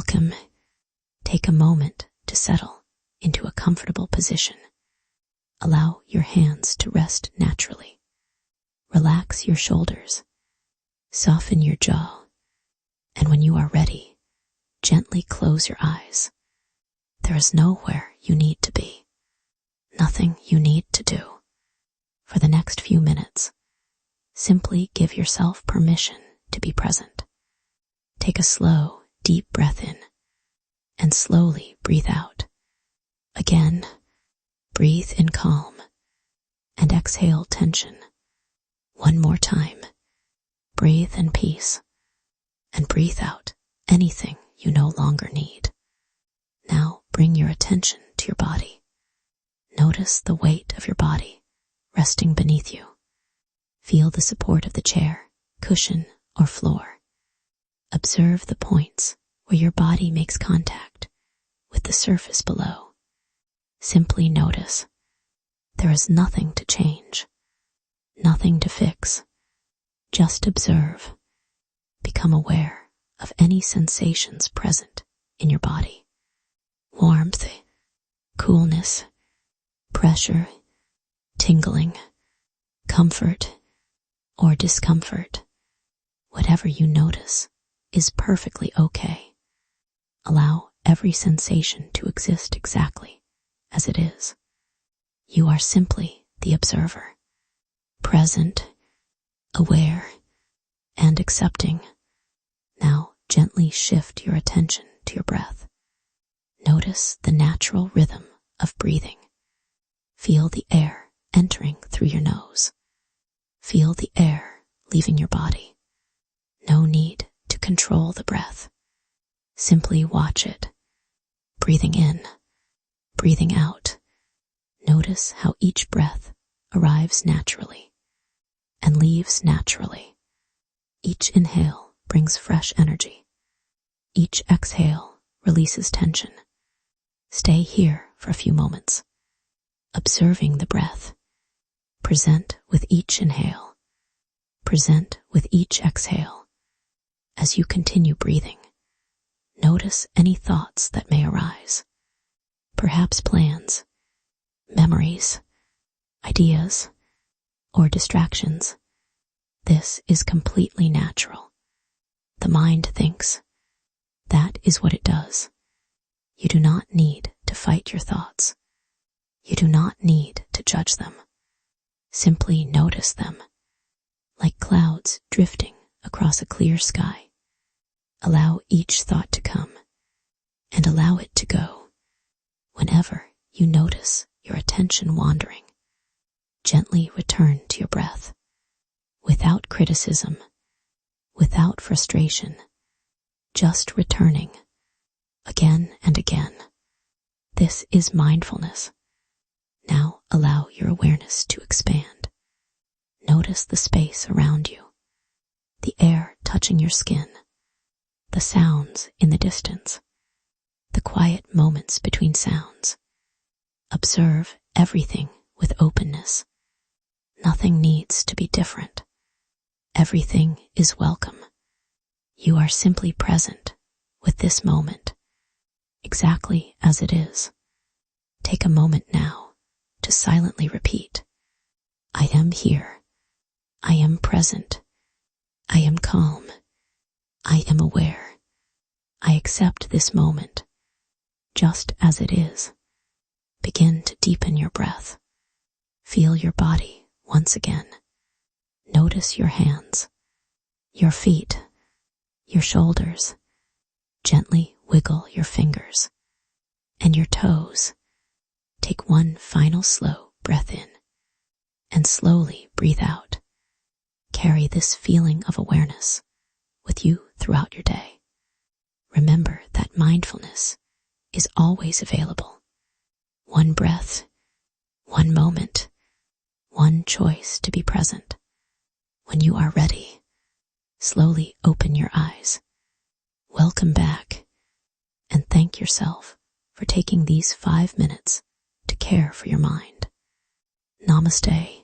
Welcome. Take a moment to settle into a comfortable position. Allow your hands to rest naturally. Relax your shoulders. Soften your jaw. And when you are ready, gently close your eyes. There is nowhere you need to be. Nothing you need to do. For the next few minutes, simply give yourself permission to be present. Take a slow, deep breath in and slowly breathe out. Again, breathe in calm and exhale tension. One more time, breathe in peace and breathe out anything you no longer need. Now bring your attention to your body. Notice the weight of your body resting beneath you. Feel the support of the chair, cushion, or floor. Observe the points where your body makes contact with the surface below. Simply notice. There is nothing to change, nothing to fix. Just observe. Become aware of any sensations present in your body. Warmth, coolness, pressure, tingling, comfort, or discomfort. Whatever you notice is perfectly okay. Allow every sensation to exist exactly as it is. You are simply the observer, present, aware, and accepting. Now gently shift your attention to your breath. Notice the natural rhythm of breathing. Feel the air entering through your nose. Feel the air leaving your body. No need to control the breath. Simply watch it. Breathing in, breathing out. Notice how each breath arrives naturally and leaves naturally. Each inhale brings fresh energy. Each exhale releases tension. Stay here for a few moments, observing the breath. Present with each inhale. Present with each exhale. As you continue breathing, notice any thoughts that may arise. Perhaps plans, memories, ideas, or distractions. This is completely natural. The mind thinks. That is what it does. You do not need to fight your thoughts. You do not need to judge them. Simply notice them, like clouds drifting across a clear sky. Allow each thought to come and allow it to go. Whenever you notice your attention wandering, gently return to your breath, without criticism, without frustration, just returning again and again. This is mindfulness. Now allow your awareness to expand. Notice the space around you, the air touching your skin, the sounds in the distance, the quiet moments between sounds. Observe everything with openness. Nothing needs to be different. Everything is welcome. You are simply present with this moment, exactly as it is. Take a moment now to silently repeat, I am here. I am present. I am calm. I am aware. I accept this moment, just as it is. Begin to deepen your breath. Feel your body once again. Notice your hands, your feet, your shoulders. Gently wiggle your fingers and your toes. Take one final slow breath in and slowly breathe out. Carry this feeling of awareness with you throughout your day. Remember that mindfulness is always available. One breath, one moment, one choice to be present. When you are ready, slowly open your eyes. Welcome back, and thank yourself for taking these 5 minutes to care for your mind. Namaste.